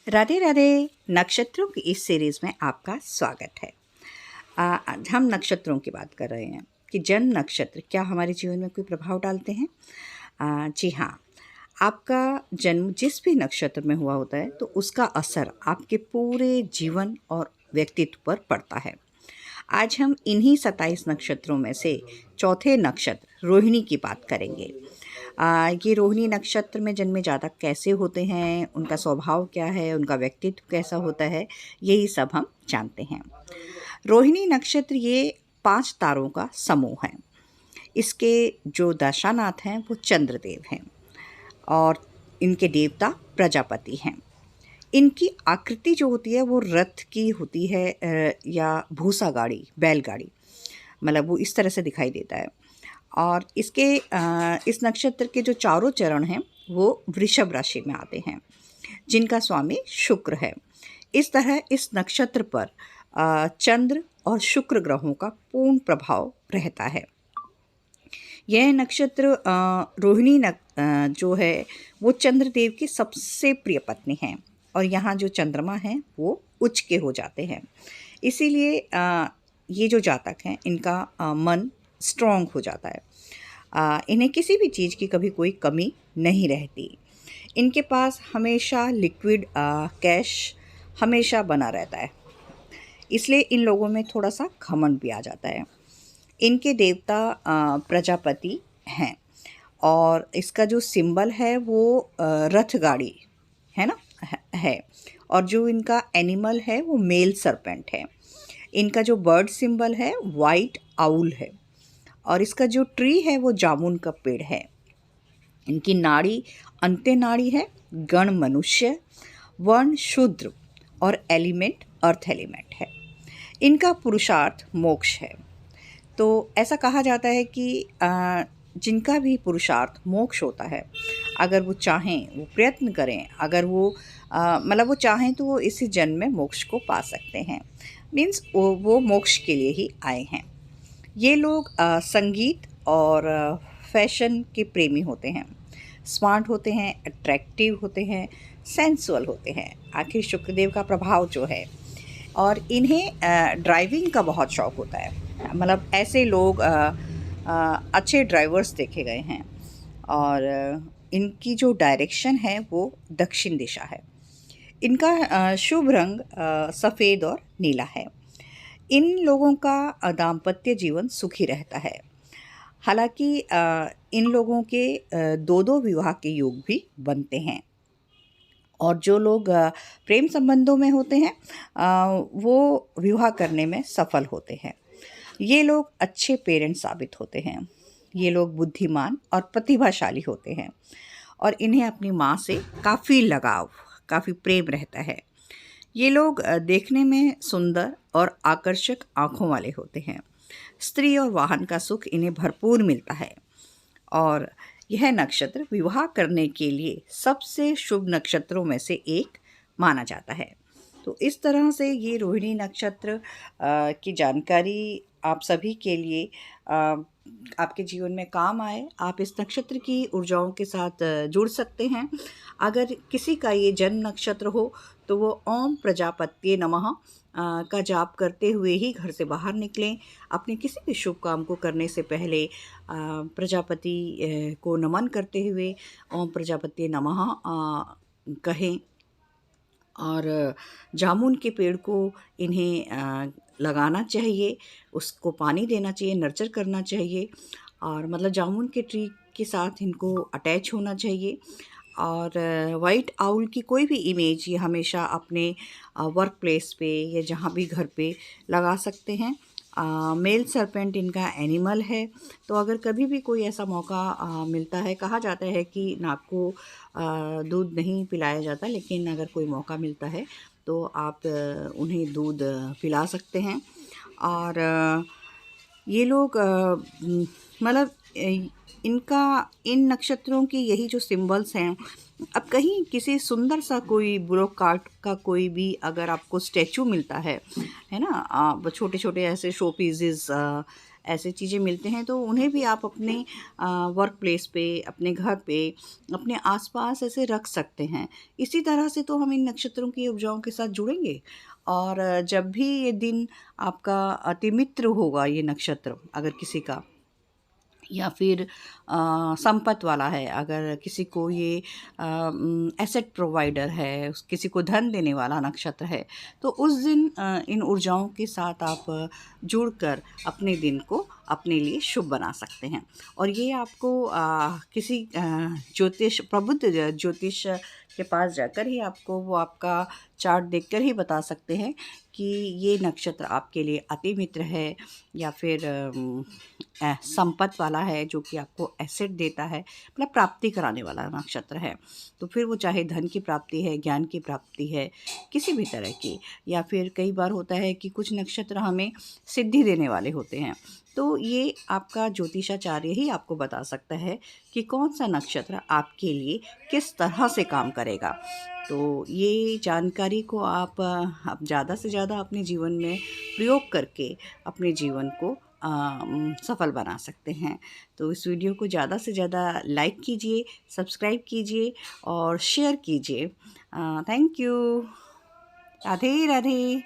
राधे राधे। नक्षत्रों की इस सीरीज़ में आपका स्वागत है। आज हम नक्षत्रों की बात कर रहे हैं कि जन्म नक्षत्र क्या हमारे जीवन में कोई प्रभाव डालते हैं। जी हाँ, आपका जन्म जिस भी नक्षत्र में हुआ होता है तो उसका असर आपके पूरे जीवन और व्यक्तित्व पर पड़ता है। आज हम इन्हीं 27 नक्षत्रों में से चौथे नक्षत्र रोहिणी की बात करेंगे। ये रोहिणी नक्षत्र में जन्मे जातक कैसे होते हैं, उनका स्वभाव क्या है, उनका व्यक्तित्व कैसा होता है, यही सब हम जानते हैं। रोहिणी नक्षत्र ये 5 तारों का समूह है। इसके जो दशानाथ हैं वो चंद्रदेव हैं और इनके देवता प्रजापति हैं। इनकी आकृति जो होती है वो रथ की होती है या भूसा गाड़ी, बैलगाड़ी, मतलब वो इस तरह से दिखाई देता है। और इस नक्षत्र के जो चारों चरण हैं वो वृषभ राशि में आते हैं, जिनका स्वामी शुक्र है। इस तरह इस नक्षत्र पर चंद्र और शुक्र ग्रहों का पूर्ण प्रभाव रहता है। यह नक्षत्र रोहिणी जो है वो चंद्रदेव की सबसे प्रिय पत्नी है और यहाँ जो चंद्रमा हैं वो उच्च के हो जाते हैं। इसीलिए ये जो जातक हैं इनका मन स्ट्रॉन्ग हो जाता है। इन्हें किसी भी चीज़ की कभी कोई कमी नहीं रहती। इनके पास हमेशा लिक्विड कैश हमेशा बना रहता है, इसलिए इन लोगों में थोड़ा सा घमंड भी आ जाता है। इनके देवता प्रजापति हैं और इसका जो सिंबल है वो रथ गाड़ी है ना, है। और जो इनका एनिमल है वो मेल सर्पेंट है। इनका जो बर्ड सिंबल है वाइट आउल है और इसका जो ट्री है वो जामुन का पेड़ है। इनकी नाड़ी अंत्य नाड़ी है, गण मनुष्य, वर्ण शूद्र और एलिमेंट अर्थ एलिमेंट है। इनका पुरुषार्थ मोक्ष है। तो ऐसा कहा जाता है कि जिनका भी पुरुषार्थ मोक्ष होता है, अगर वो चाहें, वो प्रयत्न करें, अगर वो मतलब वो चाहें तो वो इसी जन्म में मोक्ष को पा सकते हैं। मीन्स वो मोक्ष के लिए ही आए हैं। ये लोग संगीत और फैशन के प्रेमी होते हैं, स्मार्ट होते हैं, अट्रैक्टिव होते हैं, सेंसुअल होते हैं। आखिर शुक्रदेव का प्रभाव जो है, और इन्हें ड्राइविंग का बहुत शौक़ होता है। मतलब ऐसे लोग अच्छे ड्राइवर्स देखे गए हैं और इनकी जो डायरेक्शन है वो दक्षिण दिशा है। इनका शुभ रंग सफ़ेद और नीला है। इन लोगों का दाम्पत्य जीवन सुखी रहता है। हालांकि इन लोगों के दो विवाह के योग भी बनते हैं और जो लोग प्रेम संबंधों में होते हैं वो विवाह करने में सफल होते हैं। ये लोग अच्छे पेरेंट्स साबित होते हैं। ये लोग बुद्धिमान और प्रतिभाशाली होते हैं और इन्हें अपनी माँ से काफ़ी लगाव, काफ़ी प्रेम रहता है। ये लोग देखने में सुंदर और आकर्षक आँखों वाले होते हैं। स्त्री और वाहन का सुख इन्हें भरपूर मिलता है और यह नक्षत्र विवाह करने के लिए सबसे शुभ नक्षत्रों में से एक माना जाता है। तो इस तरह से ये रोहिणी नक्षत्र की जानकारी आप सभी के लिए आपके जीवन में काम आए। आप इस नक्षत्र की ऊर्जाओं के साथ जुड़ सकते हैं। अगर किसी का ये जन्म नक्षत्र हो तो वो ओम प्रजापत्ये नमः का जाप करते हुए ही घर से बाहर निकलें। अपने किसी भी शुभ काम को करने से पहले प्रजापति को नमन करते हुए ओम प्रजापत्ये नमः कहें और जामुन के पेड़ को इन्हें लगाना चाहिए, उसको पानी देना चाहिए, नर्चर करना चाहिए और मतलब जामुन के ट्री के साथ इनको अटैच होना चाहिए। और वाइट आउल की कोई भी इमेज ये हमेशा अपने वर्क प्लेस पे या जहाँ भी घर पे लगा सकते हैं। मेल सर्पेंट इनका एनिमल है। तो अगर कभी भी कोई ऐसा मौका मिलता है, कहा जाता है कि नाक को दूध नहीं पिलाया जाता, लेकिन अगर कोई मौका मिलता है तो आप उन्हें दूध पिला सकते हैं। और ये लोग मतलब इन नक्षत्रों की यही जो सिंबल्स हैं। अब कहीं किसी सुंदर सा कोई ब्रोकार्ट का कोई भी अगर आपको स्टैचू मिलता है ना, छोटे छोटे ऐसे शो पीसेस ऐसे चीज़ें मिलते हैं, तो उन्हें भी आप अपने वर्क प्लेस पे, अपने घर पे, अपने आसपास ऐसे रख सकते हैं। इसी तरह से तो हम इन नक्षत्रों की उपजाओं के साथ जुड़ेंगे, और जब भी ये दिन आपका अति मित्र होगा, ये नक्षत्र अगर किसी का, या फिर संपत्त वाला है, अगर किसी को ये एसेट प्रोवाइडर है, किसी को धन देने वाला नक्षत्र है, तो उस दिन इन ऊर्जाओं के साथ आप जुड़कर अपने दिन को अपने लिए शुभ बना सकते हैं। और ये आपको किसी प्रबुद्ध ज्योतिष के पास जाकर ही आपको वो आपका चार्ट देखकर ही बता सकते हैं कि ये नक्षत्र आपके लिए अति मित्र है, या फिर संपत्त वाला है जो कि आपको एसेट देता है, मतलब प्राप्ति कराने वाला नक्षत्र है। तो फिर वो चाहे धन की प्राप्ति है, ज्ञान की प्राप्ति है, किसी भी तरह की, या फिर कई बार होता है कि कुछ नक्षत्र हमें सिद्धि देने वाले होते हैं। तो ये आपका ज्योतिषाचार्य ही आपको बता सकता है कि कौन सा नक्षत्र आपके लिए किस तरह से काम करेगा। तो ये जानकारी को आप ज़्यादा से ज़्यादा अपने जीवन में प्रयोग करके अपने जीवन को सफल बना सकते हैं। तो इस वीडियो को ज़्यादा से ज़्यादा लाइक कीजिए, सब्सक्राइब कीजिए और शेयर कीजिए। Thank you. राधे राधे।